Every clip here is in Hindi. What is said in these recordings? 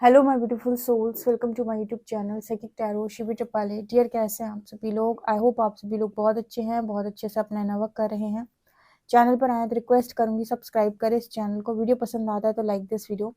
Hello my beautiful souls, welcome to my YouTube channel psychic tarot Shivi Tapale. Dear, कैसे हैं आप सभी लोग? आई होप आप सभी लोग बहुत अच्छे हैं, बहुत अच्छे से अपना नवर्क कर रहे हैं। चैनल पर आए तो रिक्वेस्ट करूंगी सब्सक्राइब करें इस चैनल को। वीडियो पसंद आता है तो लाइक दिस वीडियो।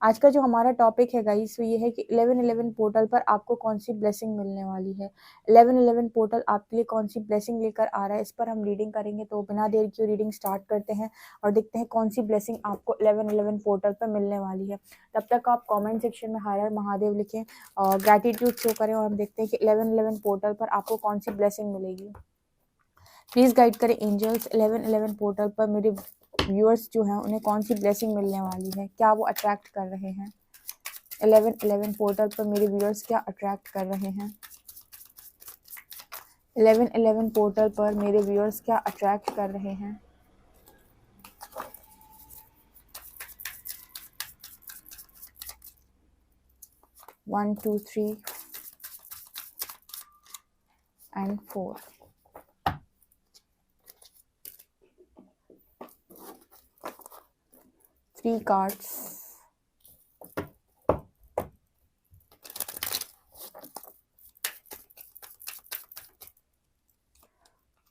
आज का जो हमारा टॉपिक है गाइस वो ये है कि 11/11 पोर्टल पर आपको कौन सी ब्लेसिंग मिलने वाली है। 11/11 पोर्टल आपके लिए कौन सी ब्लेसिंग लेकर आ रहा है, इस पर हम रीडिंग करेंगे। तो बिना देर की रीडिंग स्टार्ट करते हैं और देखते हैं कौन सी ब्लेसिंग आपको 11/11 पोर्टल पर मिलने वाली है। तब तक आप कमेंट सेक्शन में हर हर महादेव लिखें और ग्रैटिट्यूड शो करें, और हम देखते हैं कि 11/11 पोर्टल पर आपको कौन सी ब्लेसिंग मिलेगी। प्लीज गाइड करें एंजल्स, 11/11 पोर्टल पर मेरे व्यूअर्स जो हैं उन्हें कौन सी ब्लेसिंग मिलने वाली है, क्या वो अट्रैक्ट कर रहे हैं। 11/11 पोर्टल पर मेरे व्यूअर्स क्या अट्रैक्ट कर रहे हैं। 11/11 पोर्टल पर मेरे व्यूअर्स क्या अट्रैक्ट कर रहे हैं। 1 2 3 and 4. 3 cards.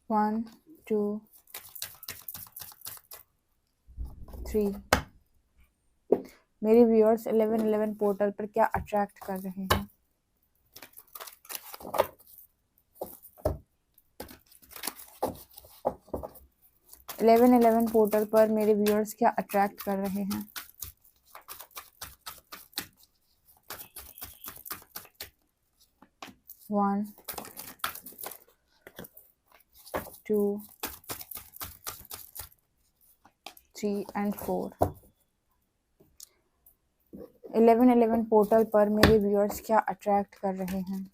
1 2 3. मेरे व्यूअर्स 11/11 पोर्टल पर क्या अट्रैक्ट कर रहे हैं। 11/11 पोर्टल पर मेरे व्यूअर्स क्या अट्रैक्ट कर रहे हैं। 1 2 3 and 4. 11/11 पोर्टल पर मेरे व्यूअर्स क्या अट्रैक्ट कर रहे हैं।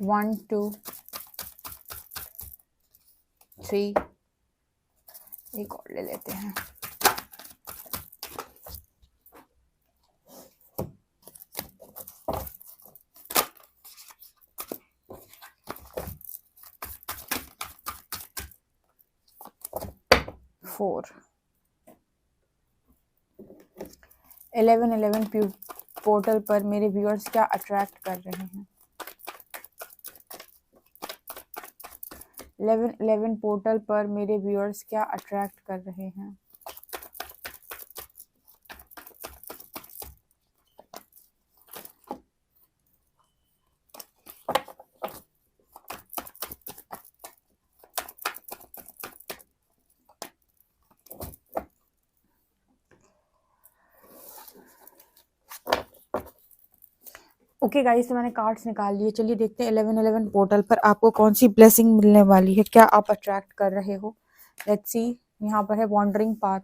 1 2 3. एक और ले लेते हैं। 4. 11/11 पोर्टल पर मेरे व्यूअर्स क्या अट्रैक्ट कर रहे हैं। 11/11 पोर्टल पर मेरे व्यूअर्स क्या अट्रैक्ट कर रहे हैं। ओके गाइस, तो मैंने कार्ड्स निकाल लिए। चलिए देखते हैं 11/11 पोर्टल पर आपको कौन सी ब्लेसिंग मिलने वाली है, क्या आप अट्रैक्ट कर रहे हो। Let's see. यहाँ पर है वॉन्डरिंग पाथ,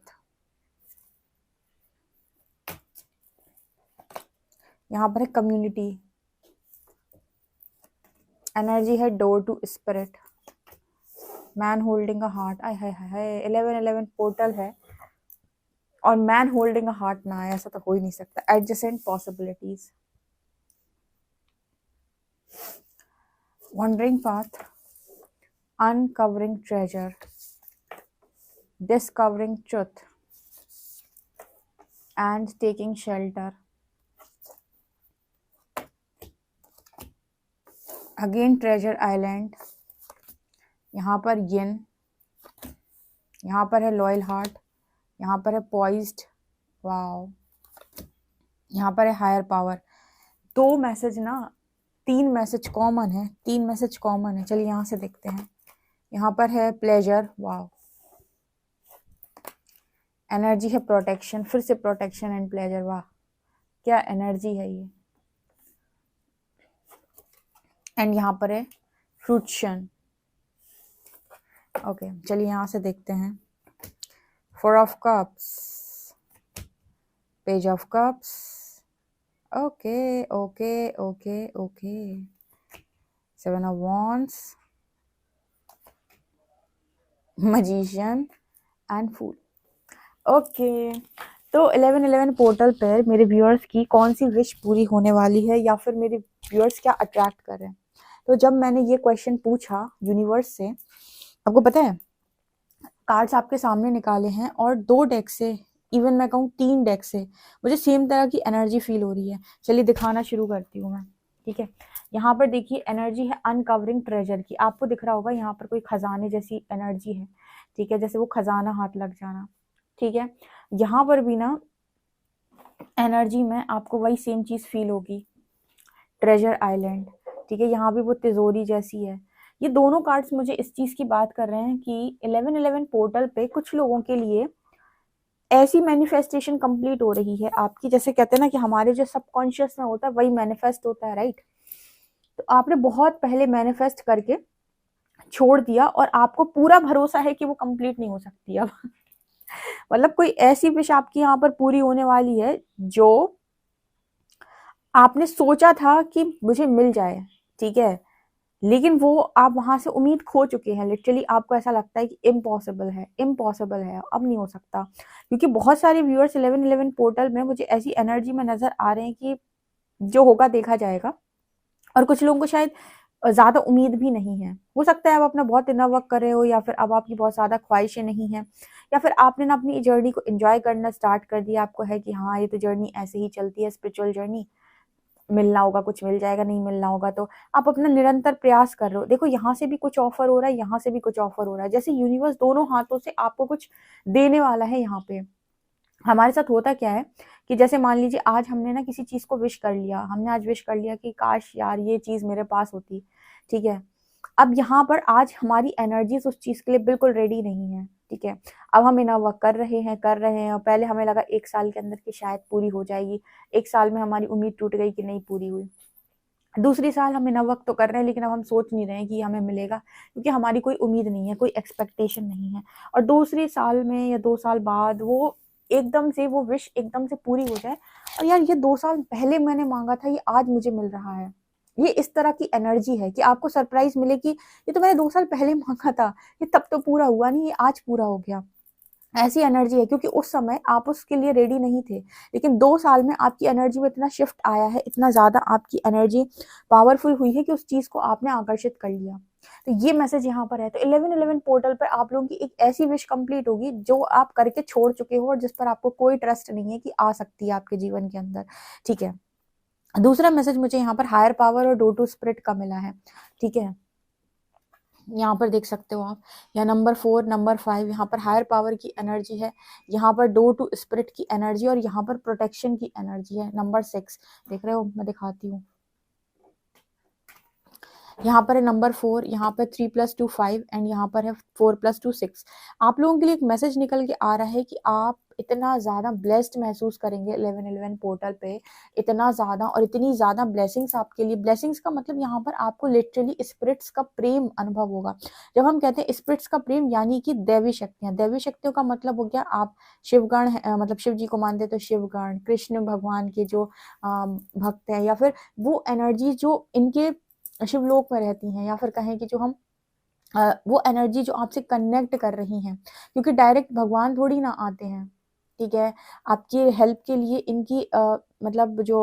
यहाँ पर है कम्युनिटी, एनर्जी है door to spirit, man holding a heart. आय हाय हाय, 11/11 पोर्टल है और मैन होल्डिंग अ हार्ट ना आए, ऐसा तो हो ही नहीं सकता। Adjacent possibilities, wandering path, uncovering treasure, discovering truth and taking shelter, again treasure island, यहाँ पर यिन, यहाँ पर है लॉयल हार्ट, यहाँ पर है पॉइज्ड, वाओ, यहाँ पर है हायर पावर। 2 मैसेज ना, 3 मैसेज कॉमन है, 3 मैसेज कॉमन है। चलिए यहाँ से देखते हैं। यहाँ पर है प्लेजर, वाओ, एनर्जी है प्रोटेक्शन, फिर से प्रोटेक्शन एंड प्लेजर, वाह क्या एनर्जी है ये। एंड यहाँ पर है फ्रूट्शन। ओके, चलिए यहाँ से देखते हैं। 4 of cups, page of cups, okay okay okay okay, 7 of wands, magician and fool. Okay, तो 1111 पोर्टल पर मेरे व्यूअर्स की कौन सी विश पूरी होने वाली है, या फिर मेरे व्यूअर्स क्या अट्रैक्ट कर रहे हैं। तो जब मैंने ये क्वेश्चन पूछा यूनिवर्स से, आपको पता है कार्ड्स आपके सामने निकाले हैं और 2 डेक से, इवन मैं कहूँ 3 डेक से मुझे सेम तरह की एनर्जी फील हो रही है। चलिए दिखाना शुरू करती हूँ मैं। ठीक है, यहाँ पर देखिए एनर्जी है अनकवरिंग ट्रेजर की। आपको दिख रहा होगा यहाँ पर कोई खजाने जैसी एनर्जी है। ठीक है, जैसे वो खजाना हाथ लग जाना। ठीक है, यहाँ पर भी ना एनर्जी में आपको वही सेम चीज फील होगी, ट्रेजर आइलैंड। ठीक है, यहाँ भी वो तिजोरी जैसी है। ये दोनों कार्ड्स मुझे इस चीज की बात कर रहे हैं कि 1111 पोर्टल पे कुछ लोगों के लिए ऐसी मैनिफेस्टेशन कंप्लीट हो रही है आपकी, जैसे कहते हैं ना कि हमारे जो सबकॉन्शियस में होता है वही मैनिफेस्ट होता है, राइट। तो आपने बहुत पहले मैनिफेस्ट करके छोड़ दिया और आपको पूरा भरोसा है कि वो कंप्लीट नहीं हो सकती अब मतलब कोई ऐसी विश आपकी यहाँ पर पूरी होने वाली है जो आपने सोचा था कि मुझे मिल जाए। ठीक है, लेकिन वो आप वहां से उम्मीद खो चुके हैं। लिटरली आपको ऐसा लगता है कि इम्पॉसिबल है, इम्पॉसिबल है, अब नहीं हो सकता। क्योंकि बहुत सारे व्यूअर्स 1111 पोर्टल में मुझे ऐसी एनर्जी में नजर आ रहे हैं कि जो होगा देखा जाएगा। और कुछ लोगों को शायद ज्यादा उम्मीद भी नहीं है। हो सकता है आप अपना बहुत इनर वर्क कर रहे हो, या फिर अब आपकी बहुत ज्यादा ख्वाहिशें नहीं है, या फिर आपने ना अपनी जर्नी को एंजॉय करना स्टार्ट कर दिया। आपको है कि हाँ ये तो जर्नी ऐसे ही चलती है, स्पिरिचुअल जर्नी, मिलना होगा कुछ मिल जाएगा, नहीं मिलना होगा तो आप अपना निरंतर प्रयास कर रहे हो। देखो यहाँ से भी कुछ ऑफर हो रहा है, यहाँ से भी कुछ ऑफर हो रहा है, जैसे यूनिवर्स दोनों हाथों से आपको कुछ देने वाला है। यहाँ पे हमारे साथ होता क्या है कि जैसे मान लीजिए आज हमने ना किसी चीज को विश कर लिया, हमने आज विश कर लिया कि काश यार ये चीज मेरे पास होती। ठीक है, अब यहाँ पर आज हमारी एनर्जीज उस चीज के लिए बिल्कुल रेडी नहीं है। ठीक है, अब हम इना वर्क कर रहे हैं और पहले हमें लगा 1 साल के अंदर कि शायद पूरी हो जाएगी। 1 साल में हमारी उम्मीद टूट गई कि नहीं पूरी हुई। दूसरी साल हम इना वर्क तो कर रहे हैं, लेकिन अब हम सोच नहीं रहे हैं कि हमें मिलेगा, क्योंकि हमारी कोई उम्मीद नहीं है, कोई एक्सपेक्टेशन नहीं है। और दूसरे साल में या 2 साल बाद वो एकदम से वो विश एकदम से पूरी हो जाए, और यार ये 2 साल पहले मैंने मांगा था, ये आज मुझे मिल रहा है। ये इस तरह की एनर्जी है कि आपको सरप्राइज मिले कि ये तो मैंने 2 साल पहले मांगा था, ये तब तो पूरा हुआ नहीं, ये आज पूरा हो गया। ऐसी एनर्जी है, क्योंकि उस समय आप उसके लिए रेडी नहीं थे, लेकिन 2 साल में आपकी एनर्जी में इतना शिफ्ट आया है, इतना ज्यादा आपकी एनर्जी पावरफुल हुई है कि उस चीज को आपने आकर्षित कर लिया। तो ये मैसेज यहाँ पर है। तो 1111 पोर्टल पर आप लोगों की एक ऐसी विश कंप्लीट होगी जो आप करके छोड़ चुके हो और जिस पर आपको कोई ट्रस्ट नहीं है कि आ सकती है आपके जीवन के अंदर। ठीक है, दूसरा मैसेज मुझे यहाँ पर हायर पावर और डोर टू स्पिरिट का मिला है। ठीक है, यहाँ पर देख सकते हो आप, या नंबर 4 नंबर 5 यहाँ पर हायर पावर की एनर्जी है, यहाँ पर डोर टू स्पिरिट की एनर्जी, और यहाँ पर प्रोटेक्शन की एनर्जी है। नंबर 6 देख रहे हो, मैं दिखाती हूँ। यहाँ पर है नंबर 4, यहाँ पर 3+2 5 एंड यहाँ पर है 4+2 6। आप लोगों के लिए एक मैसेज निकल के आ रहा है कि आप इतना ज्यादा ब्लेस्ड महसूस करेंगे 1111 पोर्टल पे, इतना ज्यादा और इतनी ज्यादा ब्लेसिंग्स आपके लिए। ब्लेसिंग्स का मतलब यहाँ पर आपको लिटरली स्पिरिट्स का प्रेम अनुभव होगा। जब हम कहते हैं स्पिरिट्स का प्रेम, यानी कि दैवी शक्तियां, दैवी शक्तियों का मतलब हो गया आप शिवगण मतलब शिव जी को मानते तो शिवगण, कृष्ण भगवान के जो भक्त हैं, या फिर वो एनर्जी जो इनके शिवलोक में रहती हैं, या फिर कहें कि जो हम वो एनर्जी जो आपसे कनेक्ट कर रही हैं, क्योंकि डायरेक्ट भगवान थोड़ी ना आते हैं। ठीक है, आपकी हेल्प के लिए इनकी मतलब जो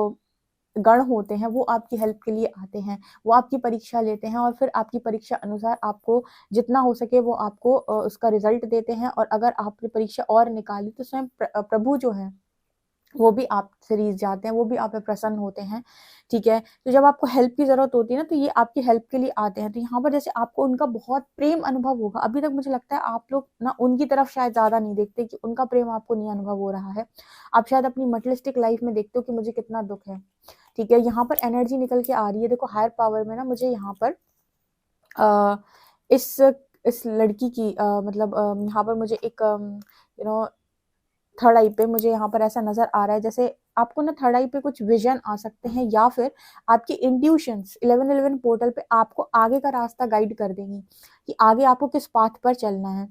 गण होते हैं वो आपकी हेल्प के लिए आते हैं, वो आपकी परीक्षा लेते हैं और फिर आपकी परीक्षा अनुसार आपको जितना हो सके वो आपको उसका रिजल्ट देते हैं। और अगर आपने परीक्षा और निकाली तो स्वयं प्रभु जो है वो भी आपसे रीझ जाते हैं, वो भी आप पे प्रसन्न होते हैं। ठीक है, तो जब आपको हेल्प की जरूरत होती है ना, तो ये आपकी हेल्प के लिए आते हैं। तो यहाँ पर जैसे आपको उनका बहुत प्रेम अनुभव होगा। अभी तक मुझे लगता है आप लोग ना उनकी तरफ शायद ज्यादा नहीं देखते कि उनका प्रेम आपको नहीं अनुभव हो रहा है। आप शायद अपनी मटेरियलिस्टिक लाइफ में देखते हो कि मुझे कितना दुख है। ठीक है, यहाँ पर एनर्जी निकल के आ रही है। देखो हायर पावर में ना मुझे यहाँ पर आ, इस लड़की की मतलब यहाँ पर मुझे एक यू नो थर्ड आई पे मुझे यहाँ पर ऐसा नजर आ रहा है, जैसे आपको ना थर्ड आई पे कुछ विजन आ सकते हैं, या फिर आपकी इंट्यूशंस 1111 पोर्टल पे आपको आगे का रास्ता गाइड कर देंगी कि आगे आपको किस पाथ पर चलना है,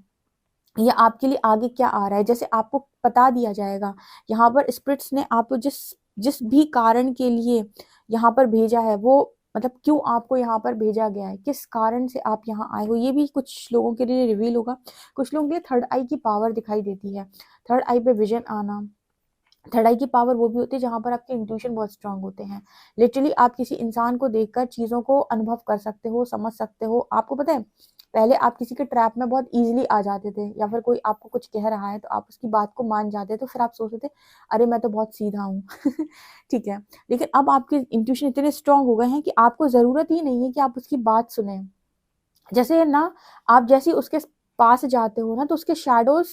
या आपके लिए आगे क्या आ रहा है। जैसे आपको बता दिया जाएगा यहाँ पर स्पिरिट्स ने आपको जिस जिस भी कारण के लिए यहाँ पर भेजा है, वो मतलब क्यों आपको यहाँ पर भेजा गया है, किस कारण से आप यहाँ आए हो, ये भी कुछ लोगों के लिए रिवील होगा। कुछ लोगों के लिए थर्ड आई की पावर दिखाई देती है, थर्ड आई पे विजन आना, थर्ड आई की पावर वो भी होती है जहाँ पर आपके इंट्यूशन बहुत स्ट्रांग होते हैं। लिटरली आप किसी इंसान को देखकर चीज़ों को अनुभव कर सकते हो, समझ सकते हो। आपको पता है, पहले आप किसी के ट्रैप में बहुत ईज़िली आ जाते थे, या फिर कोई आपको कुछ कह रहा है तो आप उसकी बात को मान जाते थे, फिर आप सोचते थे, अरे मैं तो बहुत सीधा हूँ। ठीक है? लेकिन अब आपके इंट्यूशन इतने स्ट्रांग हो गए हैं कि आपको ज़रूरत ही नहीं है कि आप उसकी बात सुनें। जैसे ना, आप जैसे ही उसके पास जाते हो ना, तो उसके शैडोज़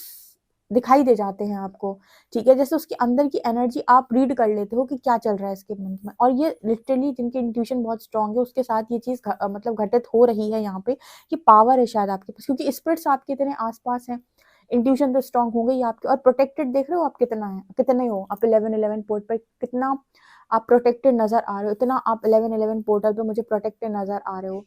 दिखाई दे जाते हैं आपको, ठीक है? जैसे उसके अंदर की एनर्जी आप रीड कर लेते हो कि क्या चल रहा है इसके मन में। और ये लिटरली जिनके इंट्यूशन बहुत स्ट्रांग है, उसके साथ ये चीज़ मतलब घटित हो रही है यहाँ पे, कि पावर है शायद आपके पास, क्योंकि स्पिरिट्स आपके इतने आस-पास हैं। इंट्यूशन तो स्ट्रांग होंगे ही आपके, और प्रोटेक्टेड देख रहे हो आप कितना है, कितने हो आप 11-11 पोर्ट पे, कितना आप प्रोटेक्टेड नज़र आ रहे हो, इतना आप 11-11 पोर्टल पे मुझे प्रोटेक्टेड नज़र आ रहे हो।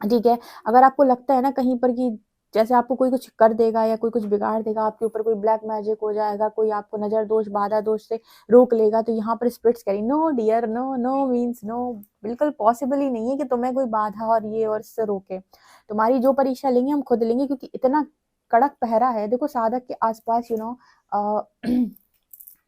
ठीक है? अगर आपको लगता है ना कहीं पर कि जैसे आपको कोई कुछ कर देगा या कोई कुछ बिगाड़ देगा, आपके ऊपर कोई ब्लैक मैजिक हो जाएगा, कोई आपको नज़र दोष, बाधा दोष से रोक लेगा, तो यहाँ पर स्पिरिट्स कह रही, no dear, no, no means no. बिल्कुल पॉसिबल ही नहीं है कि तुम्हें कोई बाधा और ये और इससे रोके। तुम्हारी जो परीक्षा लेंगे हम खुद लेंगे, क्योंकि इतना कड़क पहरा है। देखो साधक के आस-पास अ,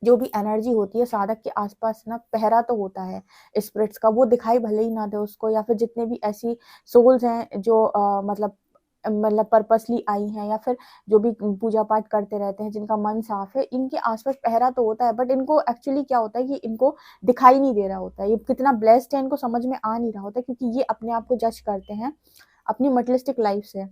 जो भी एनर्जी होती है साधक के आसपास ना, पहरा तो होता है स्पिरिट्स का। वो दिखाई भले ही ना दे उसको, या फिर जितने भी ऐसी सोल्स हैं जो मतलब पर्पसली आई हैं, या फिर जो भी पूजा पाठ करते रहते हैं, जिनका मन साफ है, इनके आसपास पहरा तो होता है। बट इनको एक्चुअली क्या होता है कि इनको दिखाई नहीं दे रहा होता है, ये कितना ब्लेस्ड है इनको समझ में आ नहीं रहा होता, क्योंकि ये अपने आप को जज करते हैं अपनी मटेरियलिस्टिक लाइफ से।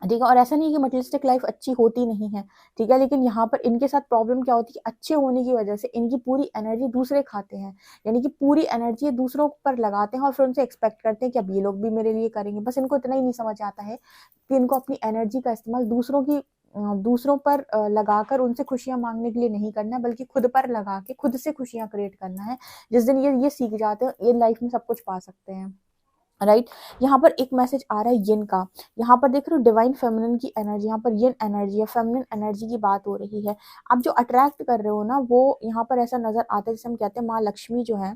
ठीक है? और ऐसा नहीं है कि मटेरियलिस्टिक लाइफ अच्छी होती नहीं है, ठीक है? लेकिन यहाँ पर इनके साथ प्रॉब्लम क्या होती है कि अच्छे होने की वजह से इनकी पूरी एनर्जी दूसरे खाते हैं। यानी कि पूरी एनर्जी ये दूसरों पर लगाते हैं और फिर उनसे एक्सपेक्ट करते हैं कि अब ये लोग भी मेरे लिए करेंगे। बस इनको इतना ही नहीं समझ आता है कि इनको अपनी एनर्जी का इस्तेमाल दूसरों पर लगाकर उनसे खुशियाँ माँगने के लिए नहीं करना है, बल्कि खुद पर लगा के खुद से खुशियाँ क्रिएट करना है। जिस दिन ये सीख जाते हैं, ये लाइफ में सब कुछ पा सकते हैं। राइट? यहाँ पर एक मैसेज आ रहा है यिन का। यहाँ पर देख रहे हो डिवाइन फेमिनिन की एनर्जी, यहाँ पर यिन एनर्जी है, फेमिनिन एनर्जी की बात हो रही है। आप जो अट्रैक्ट कर रहे हो ना, वो यहाँ पर ऐसा नज़र आता है, जैसे हम कहते हैं माँ लक्ष्मी जो है,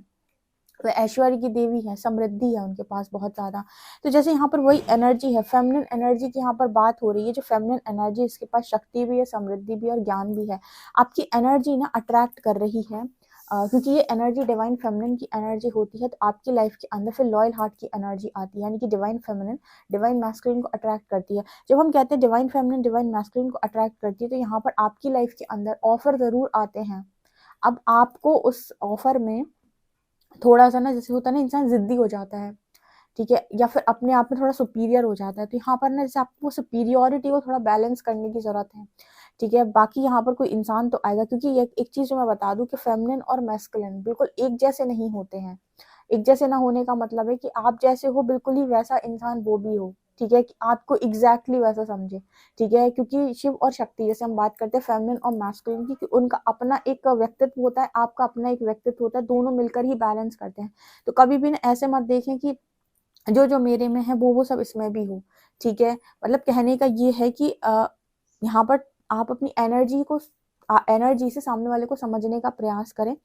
वो ऐश्वर्य की देवी है, समृद्धि है उनके पास बहुत ज़्यादा। तो जैसे यहाँ पर वही एनर्जी है, फेमिनिन एनर्जी की यहाँ पर बात हो रही है। जो फेमिनिन एनर्जी, इसके पास शक्ति भी है, समृद्धि भी है और ज्ञान भी है। आपकी एनर्जी ना अट्रैक्ट कर रही है, क्योंकि ये एनर्जी डिवाइन फेमिनिन की एनर्जी होती है, तो आपकी लाइफ के अंदर फिर लॉयल हार्ट की एनर्जी आती है, यानी कि डिवाइन फेमिनिन डिवाइन मैस्कुलिन को अट्रैक्ट करती है। जब हम कहते हैं डिवाइन फेमिनिन डिवाइन मैस्कुलिन को अट्रैक्ट करती है, तो यहाँ पर आपकी लाइफ के अंदर ऑफर ज़रूर आते हैं। अब आपको उस ऑफर में थोड़ा-सा ना, जैसे होता है ना इंसान ज़िद्दी हो जाता है, ठीक है? या फिर अपने आप में थोड़ा सुपीरियर हो जाता है, तो यहाँ पर ना जैसे आपको सुपीरियॉरिटी को थोड़ा बैलेंस करने की ज़रूरत है, ठीक है? बाकी यहाँ पर कोई इंसान तो आएगा, क्योंकि ये एक चीज़ जो मैं बता दूँ कि फेमिनिन और मैस्कुलिन बिल्कुल एक जैसे नहीं होते हैं। एक जैसे ना होने का मतलब है कि आप जैसे हो बिल्कुल ही वैसा इंसान वो भी हो, ठीक है? कि आपको एग्ज़ैक्टली वैसा समझे, ठीक है? क्योंकि शिव और शक्ति, जैसे हम बात करते हैं फेमिनिन और मैस्कुलिन की, कि उनका अपना एक व्यक्तित्व होता है, आपका अपना एक व्यक्तित्व होता है, दोनों मिलकर ही बैलेंस करते हैं। तो कभी भी ना ऐसे मत देखें कि जो मेरे में है वो सब इसमें भी हो, ठीक है? मतलब कहने का ये है कि यहाँ पर आप अपनी एनर्जी से सामने वाले को समझने का प्रयास करें,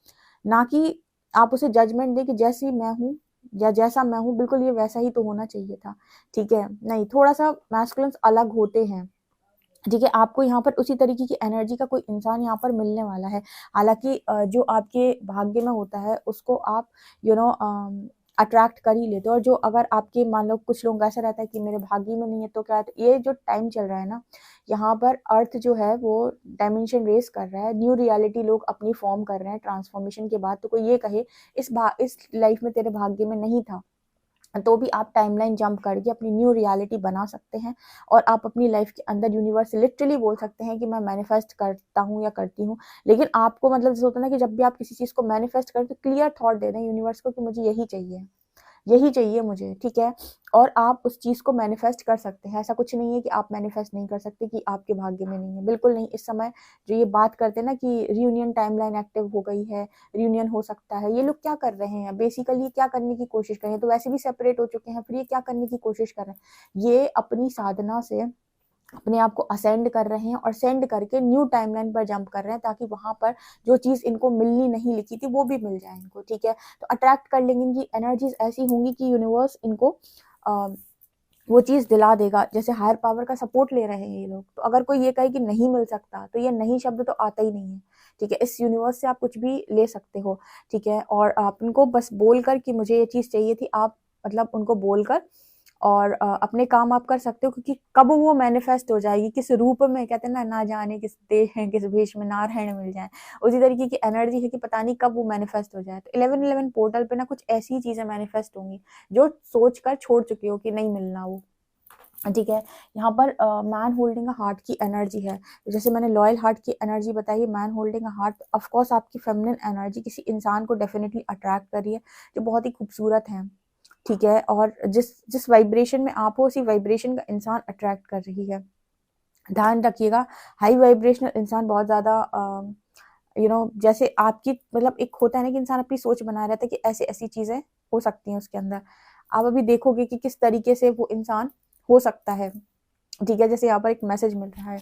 ना कि आप उसे जजमेंट दें कि जैसी मैं हूँ या जैसा मैं हूँ बिल्कुल ये वैसा ही तो होना चाहिए था, ठीक है? नहीं, थोड़ा-सा मैस्कुलिन्स अलग होते हैं, ठीक है? आपको यहाँ पर उसी तरीके की एनर्जी का कोई इंसान यहाँ पर मिलने वाला है। हालाँकि जो आपके भाग्य में होता है उसको आप अट्रैक्ट कर ही लेते हो, और जो अगर आपके मान लो कुछ लोगों का ऐसा रहता है कि मेरे भाग्य में नहीं है, तो क्या है, तो ये जो टाइम चल रहा है ना, यहाँ पर अर्थ जो है वो डायमेंशन रेज़ कर रहा है, न्यू रियलिटी लोग अपनी फ़ॉर्म कर रहे हैं ट्रांसफ़ॉर्मेशन के बाद। तो कोई ये कहे इस लाइफ़ में तेरे भाग्य में नहीं था, तो भी आप टाइमलाइन जंप करके अपनी न्यू रियलिटी बना सकते हैं, और आप अपनी लाइफ के अंदर यूनिवर्स से लिटरली बोल सकते हैं कि मैं मैनिफेस्ट करता हूँ या करती हूँ। लेकिन आपको मतलब जैसे होता है ना कि जब भी आप किसी चीज़ को मैनिफेस्ट करें, तो क्लियर थॉट दे दें यूनिवर्स को कि मुझे यही चाहिए मुझे, ठीक है? और आप उस चीज़ को मैनिफेस्ट कर सकते हैं। ऐसा कुछ नहीं है कि आप मैनिफेस्ट नहीं कर सकते, कि आपके भाग्य में नहीं है, बिल्कुल नहीं। इस समय जो ये बात करते हैं ना कि रियूनियन टाइमलाइन एक्टिव हो गई है, रियूनियन हो सकता है, ये लोग क्या कर रहे हैं? बेसिकली क्या करने की कोशिश कर रहे हैं? तो वैसे भी सेपरेट हो चुके हैं, फिर ये क्या करने की कोशिश कर रहे हैं? ये अपनी साधना से अपने आप को असेंड कर रहे हैं, और सेंड करके न्यू टाइमलाइन पर जंप कर रहे हैं, ताकि वहाँ पर जो चीज़ इनको मिलनी नहीं लिखी थी वो भी मिल जाए इनको, ठीक है? तो अट्रैक्ट कर लेंगे, इनकी एनर्जीज़ ऐसी होंगी कि यूनिवर्स इनको अ वो चीज़ दिला देगा। जैसे हायर पावर का सपोर्ट ले रहे हैं ये लोग, तो अगर कोई ये कहे कि नहीं मिल सकता, तो ये नहीं शब्द तो आता ही नहीं है, ठीक है? इस यूनिवर्स से आप कुछ भी ले सकते हो, ठीक है? और आप उनको बस बोलकर कि मुझे ये चीज़ चाहिए थी, आप मतलब उनको बोलकर और अपने काम आप कर सकते हो, क्योंकि कब वो मैनिफेस्ट हो जाएगी, किस रूप में, कहते हैं ना, ना जाने किस देह किस भेष में नारायण मिल जाए, उसी तरीके की एनर्जी है कि पता नहीं कब वो मैनिफेस्ट हो जाए। तो 1111 पोर्टल पे ना कुछ ऐसी चीज़ें मैनिफेस्ट होंगी, जो सोचकर छोड़ चुके हो कि नहीं मिलना वो, ठीक है? यहाँ पर मैन होल्डिंग अ हार्ट की एनर्जी है। जैसे मैंने लॉयल हार्ट की एनर्जी बताई है, man holding a heart of course आपकी फेमिनिन एनर्जी किसी इंसान को डेफिनिटली अट्रैक्ट कर रही है, जो बहुत ही खूबसूरत है, ठीक है? और जिस जिस वाइब्रेशन में आप हो, उसी वाइब्रेशन का इंसान अट्रैक्ट कर रही है। ध्यान रखिएगा, हाई वाइब्रेशनल इंसान बहुत ज़्यादा जैसे आपकी मतलब एक होता है ना कि इंसान अपनी सोच बनाया रहता है कि ऐसी-ऐसी चीज़ें हो सकती हैं उसके अंदर। आप अभी देखोगे कि किस तरीके से वो इंसान हो सकता है, ठीक है? जैसे यहाँ पर एक मैसेज मिल रहा है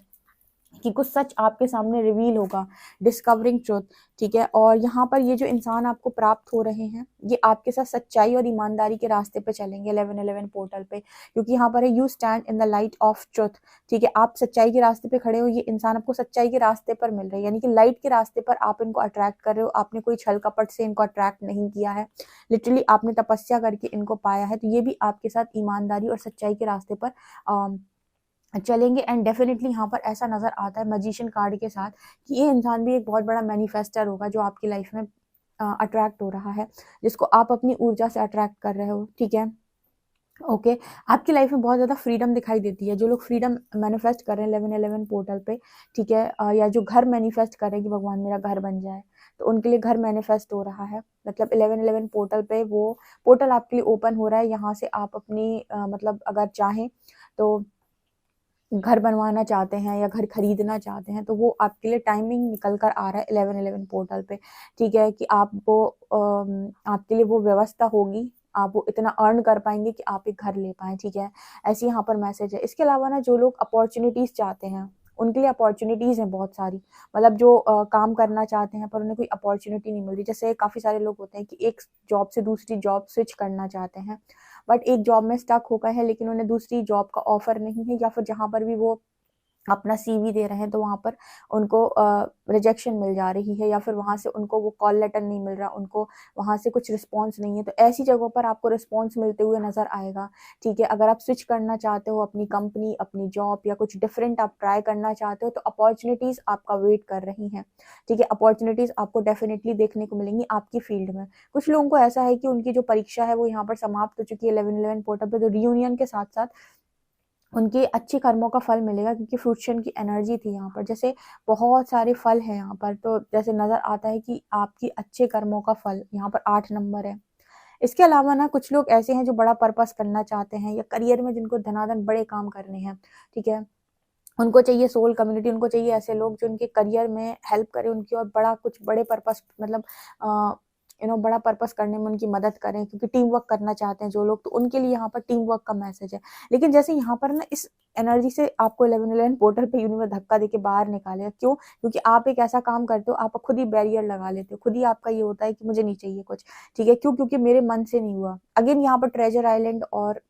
कि कुछ सच आपके सामने रिवील होगा, डिस्कवरिंग ट्रुथ, ठीक है? और यहाँ पर ये जो इंसान आपको प्राप्त हो रहे हैं, ये आपके साथ सच्चाई और ईमानदारी के रास्ते पे चलेंगे 1111 पोर्टल पे, क्योंकि यहाँ पर है you stand in the light of truth, ठीक है? आप सच्चाई के रास्ते पे खड़े हो, ये इंसान आपको सच्चाई के रास्ते पर मिल रहे हैं, यानी कि लाइट के रास्ते पर आप इनको अट्रैक्ट कर रहे हो, आपने कोई छल-कपट से इनको अट्रैक्ट नहीं किया है, लिटरली आपने तपस्या करके इनको पाया है, तो ये भी आपके साथ ईमानदारी और सच्चाई के रास्ते पर चलेंगे। एंड डेफिनेटली यहाँ पर ऐसा नज़र आता है मैजिशियन कार्ड के साथ कि ये इंसान भी एक बहुत बड़ा मैनिफेस्टर होगा, जो आपकी लाइफ में अट्रैक्ट हो रहा है, जिसको आप अपनी ऊर्जा से अट्रैक्ट कर रहे हो, ठीक है? ओके, आपकी लाइफ में बहुत ज़्यादा फ्रीडम दिखाई देती है। जो लोग फ्रीडम मैनिफेस्ट कर रहे हैं 1111 पोर्टल पे, ठीक है? या जो घर मैनिफेस्ट कर रहे हैं कि भगवान मेरा घर बन जाए, तो उनके लिए घर मैनिफेस्ट हो रहा है। मतलब 1111 पोर्टल पे वो पोर्टल आपके लिए ओपन हो रहा है, यहाँ से आप अपनी मतलब अगर चाहें तो घर बनवाना चाहते हैं या घर खरीदना चाहते हैं, तो वो आपके लिए टाइमिंग निकल कर आ रहा है 1111 पोर्टल पे, ठीक है? कि आपको आपके लिए वो व्यवस्था होगी, आप वो इतना अर्न कर पाएँगे कि आप एक घर ले पाएँ, ठीक है? ऐसी यहाँ पर मैसेज है। इसके अलावा ना जो लोग अपॉर्च्युनिटीज़ चाहते हैं, उनके लिए अपॉर्च्युनिटीज़ हैं बहुत सारी। मतलब जो काम करना चाहते हैं पर उन्हें कोई अपॉर्च्युनिटी नहीं मिल रही। जैसे काफ़ी सारे लोग होते हैं कि एक जॉब से दूसरी जॉब स्विच करना चाहते हैं, बट एक जॉब में स्टक हो गए हैं, लेकिन उन्हें दूसरी जॉब का ऑफर नहीं है, या फिर जहाँ पर भी वो अपना सीवी दे रहे हैं, तो वहाँ पर उनको रिजेक्शन मिल जा रही है, या फिर वहाँ से उनको वो कॉल लेटर नहीं मिल रहा, उनको वहाँ से कुछ रिस्पॉन्स नहीं है। तो ऐसी जगहों पर आपको रिस्पॉन्स मिलते हुए नज़र आएगा, ठीक है? अगर आप स्विच करना चाहते हो अपनी कंपनी, अपनी जॉब, या कुछ डिफरेंट आप ट्राई करना चाहते हो, तो अपॉर्च्युनिटीज़ आपका वेट कर रही हैं, ठीक है? अपॉर्च्युनिटीज़ आपको डेफिनिटली देखने को मिलेंगी आपकी फील्ड में। कुछ लोगों को ऐसा है कि उनकी जो परीक्षा है वो यहाँ पर समाप्त हो चुकी है 1111 पोर्टल पे, तो रियूनियन के साथ-साथ उनके अच्छे कर्मों का फल मिलेगा, क्योंकि फ्रूक्शन की एनर्जी थी यहाँ पर। जैसे बहुत सारे फल हैं यहाँ पर, तो जैसे नज़र आता है कि आपकी अच्छे कर्मों का फल यहाँ पर 8 नंबर है। इसके अलावा ना कुछ लोग ऐसे हैं जो बड़ा पर्पस करना चाहते हैं, या करियर में जिनको धनाधन बड़े काम करने हैं, ठीक है? उनको चाहिए सोल कम्युनिटी, उनको चाहिए ऐसे लोग जो उनके करियर में हेल्प करें उनकी, और बड़ा कुछ बड़े पर्पस मतलब बड़ा पर्पस करने में उनकी मदद करें, क्योंकि टीम वर्क करना चाहते हैं जो लोग, तो उनके लिए यहाँ पर टीम वर्क का मैसेज है। लेकिन जैसे यहाँ पर ना इस एनर्जी से आपको 1111 पोर्टल पे यूनिवर्स धक्का देके बाहर निकालेगा। क्यों? क्योंकि आप एक ऐसा काम करते हो, आप खुद ही बैरियर लगा लेते हो, खुद ही आपका ये होता है कि मुझे नहीं चाहिए कुछ, ठीक है? क्यों? क्योंकि मेरे मन से नहीं हुआ। अगेन यहाँ पर ट्रेजर आइलैंड और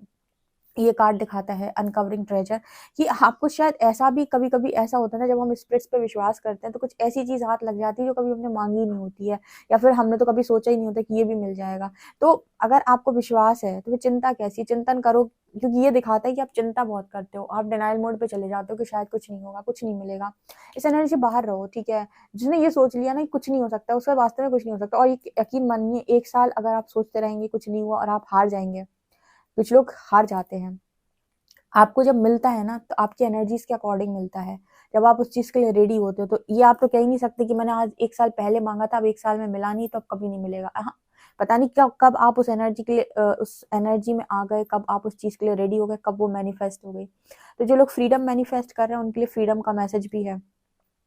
ये कार्ड दिखाता है अनकवरिंग ट्रेजर, कि आपको शायद ऐसा भी कभी-कभी ऐसा होता है ना, जब हम स्पिरिट्स पे विश्वास करते हैं, तो कुछ ऐसी चीज़ हाथ लग जाती है जो कभी हमने माँगी ही नहीं होती है, या फिर हमने तो कभी सोचा ही नहीं होता कि ये भी मिल जाएगा। तो अगर आपको विश्वास है, तो फिर चिंता कैसी? चिंतन करो, क्योंकि ये दिखाता है कि आप चिंता बहुत करते हो, आप डिनायल मोड पे चले जाते हो कि शायद कुछ नहीं होगा, कुछ नहीं मिलेगा। इस एनर्जी से बाहर रहो, ठीक है? जिसने ये सोच लिया ना कि कुछ नहीं हो सकता, उसका वास्तव में कुछ नहीं हो सकता, और ये यकीन मानिए 1 साल अगर आप सोचते रहेंगे कुछ नहीं हुआ, और आप हार जाएँगे। कुछ लोग हार जाते हैं। आपको जब मिलता है ना, तो आपकी एनर्जीज़ के अकॉर्डिंग मिलता है। जब आप उस चीज़ के लिए रेडी होते हो, तो ये आप तो कह ही नहीं सकते कि मैंने आज 1 साल पहले माँगा था, अब 1 साल में मिला नहीं, तो अब कभी नहीं मिलेगा। पता नहीं कब आप उस एनर्जी के लिए उस एनर्जी में आ गए, कब आप उस चीज़ के लिए रेडी हो गए, कब वो मैनिफेस्ट हो गई। तो जो लोग फ्रीडम मैनिफेस्ट कर रहे हैं, उनके लिए फ्रीडम का मैसेज भी है।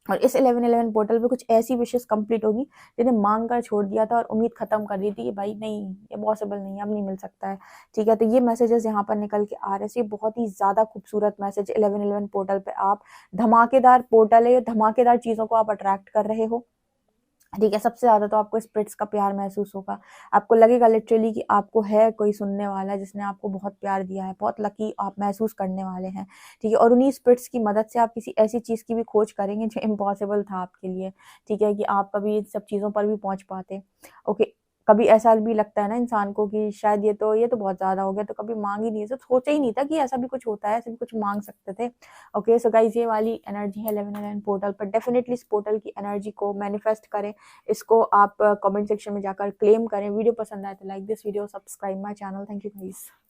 और इस 1111 पोर्टल पे कुछ ऐसी विशेज़ कंप्लीट होगी, जिन्हें माँग कर छोड़ दिया था और उम्मीद खत्म कर दी थी कि भाई नहीं, ये पॉसिबल नहीं है, अब नहीं मिल सकता है, ठीक है? तो ये मैसेजेस यहाँ पर निकल के आ रहे हैं। तो ये बहुत ही ज़्यादा खूबसूरत मैसेज 1111 पोर्टल पे आप धमाकेदार पोर्टल है, धमाकेदार चीज़ों को आप अट्रैक्ट कर रहे हो। ठीक है। सबसे ज़्यादा तो आपको स्पिरिट्स का प्यार महसूस होगा, आपको लगेगा लिटरली कि आपको है कोई सुनने वाला जिसने आपको बहुत प्यार दिया है, बहुत लकी आप महसूस करने वाले हैं, ठीक है। और उन्हीं स्पिरिट्स की मदद से आप किसी ऐसी चीज़ की भी खोज करेंगे जो इम्पॉसिबल था आपके लिए, ठीक है, कि आप कभी इन सब चीज़ों पर भी पहुँच पाते। ओके, कभी ऐसा भी लगता है ना इंसान को कि शायद ये तो बहुत ज़्यादा हो गया, तो कभी माँग ही नहीं, सब सोचा ही नहीं था कि ऐसा भी कुछ होता है, ऐसा भी कुछ माँग सकते थे। ओके, सो गाइज़ ये वाली एनर्जी है 1111 पोर्टल पर। डेफिनिटली इस पोर्टल की एनर्जी को मैनिफेस्ट करें, इसको आप कमेंट सेक्शन में जाकर क्लेम करें। वीडियो पसंद आए तो like this video, subscribe my channel. Thank you guys.